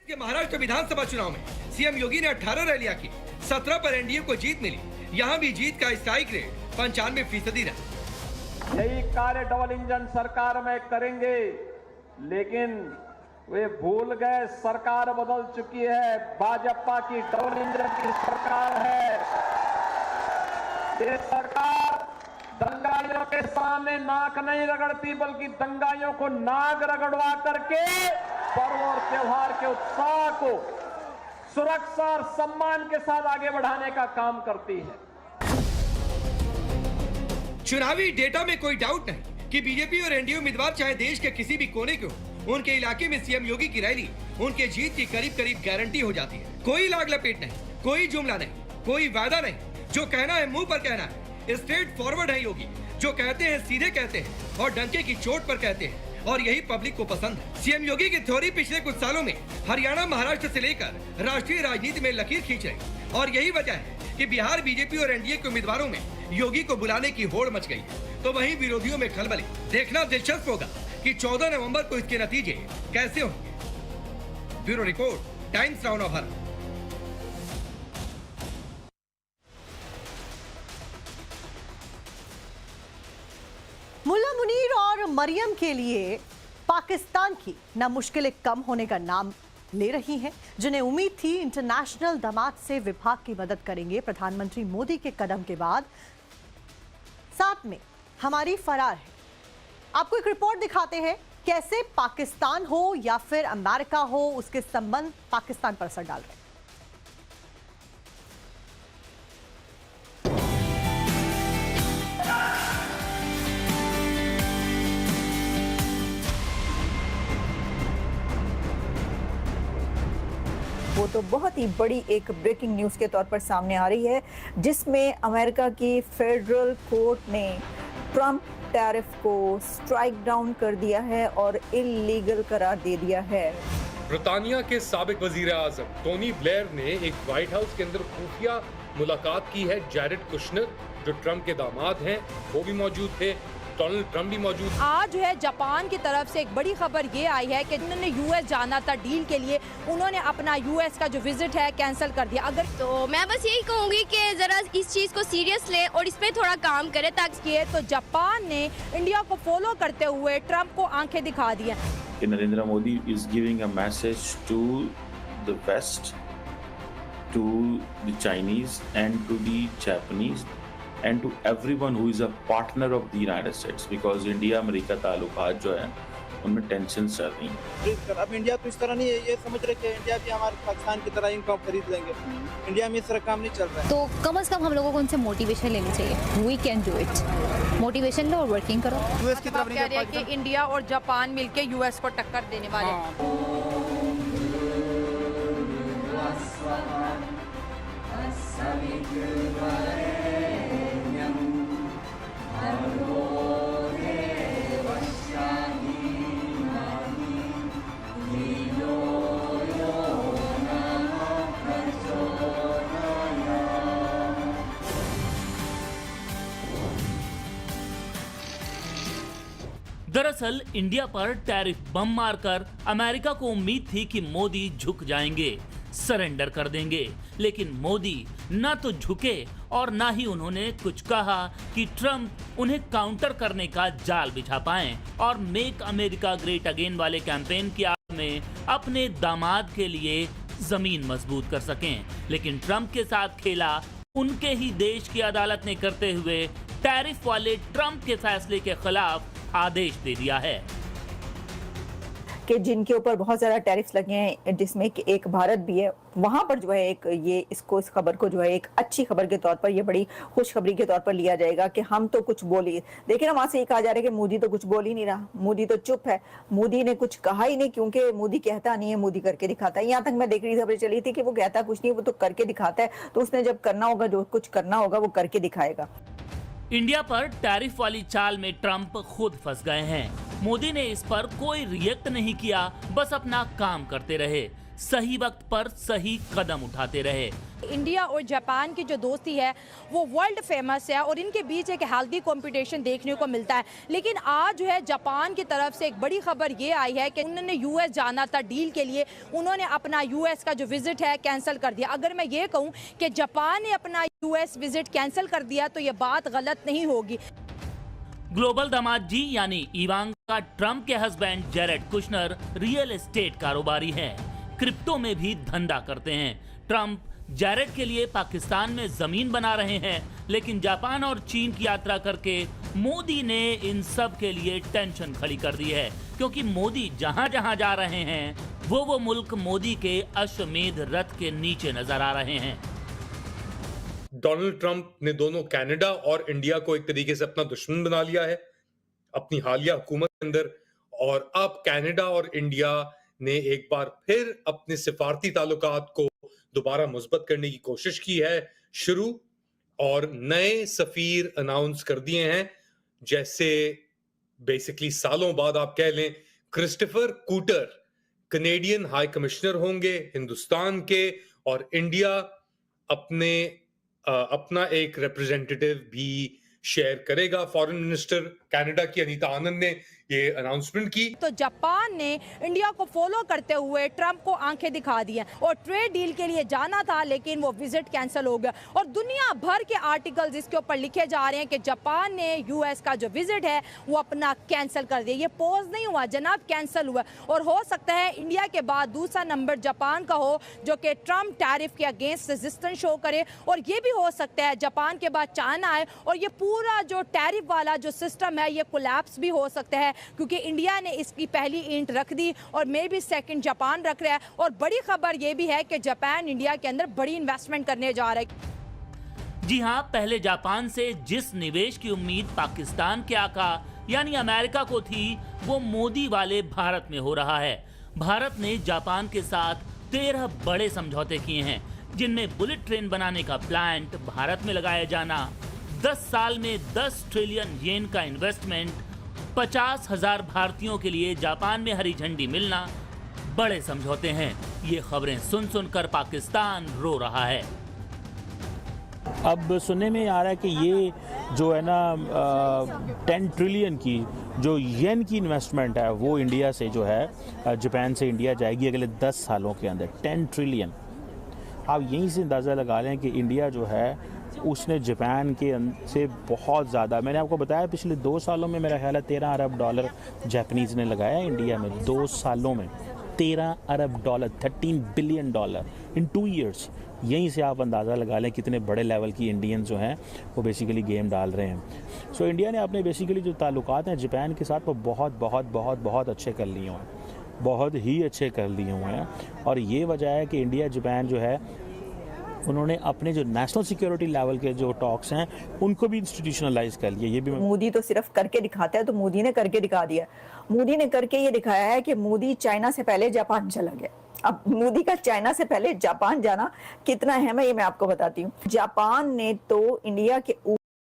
के महाराष्ट्र विधानसभा चुनाव में सीएम योगी ने 18 रैलियां की, 17 पर एनडीए को जीत मिली। यहां भी जीत का स्ट्राइक रेट 95% रहा। यही कार्य डबल इंजन सरकार में करेंगे, लेकिन वे भूल गए सरकार बदल चुकी है। भाजपा की डबल इंजन की सरकार है। ये सरकार दंगाइयों के सामने नाक नहीं रगड़ती, बल्कि दंगाइयों को नाक रगड़वा करके पर्व और त्योहार के उत्साह को सुरक्षा और सम्मान के साथ आगे बढ़ाने का काम करती है। चुनावी डेटा में कोई डाउट नहीं कि बीजेपी और एनडीए उम्मीदवार चाहे देश के किसी भी कोने के हो, उनके इलाके में सीएम योगी की रैली उनके जीत की करीब करीब गारंटी हो जाती है। कोई लाग लपेट नहीं, कोई जुमला नहीं, कोई वादा नहीं, जो कहना है मुंह पर कहना है। स्ट्रेट फॉरवर्ड है योगी, जो कहते हैं सीधे कहते हैं और डंके की चोट पर कहते हैं, और यही पब्लिक को पसंद है। सीएम योगी की थ्योरी पिछले कुछ सालों में हरियाणा, महाराष्ट्र से लेकर राष्ट्रीय राजनीति में लकीर खींच रही, और यही वजह है कि बिहार बीजेपी और एनडीए के उम्मीदवारों में योगी को बुलाने की होड़ मच गई है, तो वहीं विरोधियों में खलबली। देखना दिलचस्प होगा कि 14 नवंबर को इसके नतीजे कैसे होंगे। Bureau report, Times Now of Bharat. Mullah Munir और मरियम के लिए पाकिस्तान की ना मुश्किलें कम होने का नाम ले रही हैं, जिन्हें उम्मीद थी इंटरनेशनल दामाद से विभाग की मदद करेंगे प्रधानमंत्री मोदी के कदम के बाद, साथ में हमारी फरार है। आपको एक रिपोर्ट दिखाते हैं कैसे पाकिस्तान हो या फिर अमेरिका हो, उसके संबंध पाकिस्तान पर असर डाल रहे हैं। वो तो बहुत ही बड़ी एक ब्रेकिंग न्यूज़ के तौर पर सामने आ रही है, जिसमें अमेरिका की फेडरल कोर्ट ने ट्रंप टैरिफ को स्ट्राइक डाउन कर दिया है और इल्लीगल करार दे दिया है। ब्रिटानिया के साबिक वजीर आजम टोनी ब्लेयर ने एक व्हाइट हाउस के अंदर खुफिया मुलाकात की है। जैरेड कुशनर जो ट्रंप के दामाद हैं वो भी मौजूद थे, डोनाल्ड ट्रंप भी मौजूद। आज जो है जापान की तरफ से एक बड़ी खबर ये आई है कि उन्होंने यूएस जाना था डील के लिए, उन्होंने अपना यूएस का जो विजिट है कैंसिल कर दिया। अगर तो मैं बस यही कहूंगी कि जरा इस चीज को सीरियस ले और इस पे थोड़ा काम करे, ताकि तो जापान ने इंडिया को फॉलो करते हुए ट्रंप को आंखें दिखा दी हैं। Narendra Modi is giving a message to the West, to the Chinese and to the Japanese and to everyone who is a partner of the United States, because India America ताल्लुकात जो है उनमें tension चल रही है। अब India तो इस तरह नहीं है, ये समझ रहे कि इंडिया भी हमारे पाकिस्तान की तरह इनको खरीद लेंगे। इंडिया में इस तरह काम नहीं चल रहा है। तो कम से कम हम लोगों को उनसे मोटिवेशन लेनी चाहिए। We can do it. Motivation लो और वर्किंग करो। यूएस की तरफ कह रहे हैं कि इंडिया और जापान मिलके यूएस को टक्कर देने वाले हैं। दरअसल इंडिया पर टैरिफ बम मारकर अमेरिका को उम्मीद थी कि मोदी झुक जाएंगे, सरेंडर कर देंगे, लेकिन मोदी ना तो झुके और ना ही उन्होंने कुछ कहा कि ट्रंप उन्हें काउंटर करने का जाल बिछा पाएं और मेक अमेरिका ग्रेट अगेन वाले कैंपेन की आड़ में अपने दामाद के लिए जमीन मजबूत कर सकें। लेकिन ट्रंप के साथ खेला उनके ही देश की अदालत ने करते हुए टैरिफ वाले ट्रंप के फैसले के खिलाफ आदेश दे दिया है कि जिनके ऊपर बहुत ज़्यादा टैरिफ्स लगे हैं, जिसमें कि एक भारत भी है, वहाँ पर जो है एक ये इसको इस खबर को जो है एक अच्छी खबर के तौर पर, ये बड़ी खुशखबरी के तौर पर लिया जाएगा कि हम तो कुछ बोली। देखिए ना, वहाँ से ये कहा जा रहा है कि मोदी तो कुछ बोल ही नहीं रहा, मोदी तो चुप है, मोदी ने कुछ कहा ही नहीं, क्योंकि मोदी कहता नहीं है, मोदी करके दिखाता है। यहाँ तक मैं देख रही खबर चली थी कि वो कहता कुछ नहीं, वो तो करके दिखाता है। तो उसने जब करना होगा, जो कुछ करना होगा वो करके दिखाएगा। इंडिया पर टैरिफ वाली चाल में ट्रंप खुद फंस गए हैं। मोदी ने इस पर कोई रिएक्ट नहीं किया, बस अपना काम करते रहे। सही वक्त पर सही कदम उठाते रहे। इंडिया और जापान की जो दोस्ती है वो वर्ल्ड फेमस है और इनके बीच एक हेल्दी कंपटीशन देखने को मिलता है। लेकिन आज जो है जापान की तरफ से एक बड़ी खबर ये आई है कि उन्होंने यूएस जाना था डील के लिए, उन्होंने अपना यूएस का जो विजिट है कैंसिल कर दिया। अगर मैं ये कहूँ कि जापान ने अपना यूएस विजिट कैंसिल कर दिया तो ये बात गलत नहीं होगी। ग्लोबल दामाद जी यानी इवांका ट्रंप के husband Jared Kushner real estate कारोबारी हैं, क्रिप्टो में भी धंधा करते हैं। ट्रंप जेरेड के लिए पाकिस्तान में जमीन बना रहे हैं, लेकिन जापान और चीन की यात्रा करके मोदी ने इन सब के लिए टेंशन खड़ी कर दी है, क्योंकि मोदी जहां जहां जा रहे हैं वो मुल्क मोदी के अश्वमेध रथ के नीचे नजर आ रहे हैं। डोनाल्ड ट्रंप ने दोनों कनाडा और इंडिया को एक तरीके से अपना दुश्मन बना लिया है अपनी हालिया हुकूमत के अंदर, और अब कनाडा और इंडिया ने एक बार फिर अपने सिफारती ताल्लुकात को दोबारा मुस्बत करने की कोशिश की है शुरू, और नए सफीर अनाउंस कर दिए हैं। जैसे बेसिकली सालों बाद आप कह लें क्रिस्टोफर कूटर कनेडियन हाई कमिश्नर होंगे हिंदुस्तान के, और इंडिया अपना एक रिप्रेजेंटेटिव भी शेयर करेगा। फॉरेन मिनिस्टर कनाडा की अनीता आनंद ने ये अनाउंसमेंट की। तो जापान ने इंडिया को फॉलो करते हुए ट्रंप को आंखें दिखा दी हैं और ट्रेड डील के लिए जाना था, लेकिन वो विजिट कैंसिल हो गया। और दुनिया भर के आर्टिकल्स इसके ऊपर लिखे जा रहे हैं कि जापान ने यूएस का जो विजिट है वो अपना कैंसिल कर दिया। ये पोज नहीं हुआ जनाब, कैंसिल हुआ। और हो सकता है इंडिया के बाद दूसरा नंबर जापान का हो जो कि ट्रंप टैरिफ के अगेंस्ट रेजिस्टेंस शो करे, और ये भी हो सकता है जापान के बाद चाइना आए और ये पूरा जो टैरिफ वाला जो सिस्टम है ये कोलैप्स भी हो सकता है, क्योंकि इंडिया ने इसकी पहली ईंट रख दी और मे भी सेकंड जापान रख रहा है। और बड़ी खबर ये भी है कि जापान इंडिया के अंदर बड़ी इन्वेस्टमेंट करने जा रहा है। जी हां, पहले जापान से जिस निवेश की उम्मीद पाकिस्तान के आका यानी अमेरिका को थी, वो मोदी वाले भारत में हो रहा है। भारत ने जापान के साथ 13 बड़े समझौते किए हैं, जिनमें बुलेट ट्रेन बनाने का प्लांट भारत में लगाया जाना, 10 साल में 10 ट्रिलियन येन का इन्वेस्टमेंट, 50,000 भारतीयों के लिए जापान में हरी झंडी मिलना बड़े समझौते हैं। ये खबरें सुन सुनकर पाकिस्तान रो रहा है। अब सुनने में आ रहा है कि ये जो है ना 10 ट्रिलियन की जो येन की इन्वेस्टमेंट है वो इंडिया से जो है जापान से इंडिया जाएगी अगले 10 सालों के अंदर। 10 ट्रिलियन। आप यहीं से अंदाज़ा लगा लें कि इंडिया जो है उसने जापान के से बहुत ज़्यादा, मैंने आपको बताया पिछले 2 सालों में मेरा ख्याल है 13 अरब डॉलर जापानीज़ ने लगाया इंडिया में। 2 सालों में 13 अरब dollar, 13 billion dollar in 2 years. यहीं से आप अंदाज़ा लगा लें कितने बड़े लेवल की इंडियंस जो हैं वो बेसिकली गेम डाल रहे हैं। सो इंडिया ने अपने बेसिकली जो ताल्लुकात हैं जापान के साथ वो बहुत बहुत बहुत बहुत अच्छे कर लिए हुए हैं, बहुत ही अच्छे कर लिए हुए हैं। और ये वजह है कि इंडिया जापान जो है उन्होंने अपने जो नेशनल सिक्योरिटी लेवल के जो टॉक्स हैं उनको भी इंस्टीट्यूशनलाइज कर लिया। ये भी मोदी तो सिर्फ करके दिखाता है, तो मोदी ने करके दिखा दिया। मोदी ने करके ये दिखाया है कि मोदी चाइना से पहले जापान चला गया। अब मोदी का चाइना से पहले जापान जाना कितना अहम है ये मैं आपको बताती हूँ। जापान ने तो इंडिया के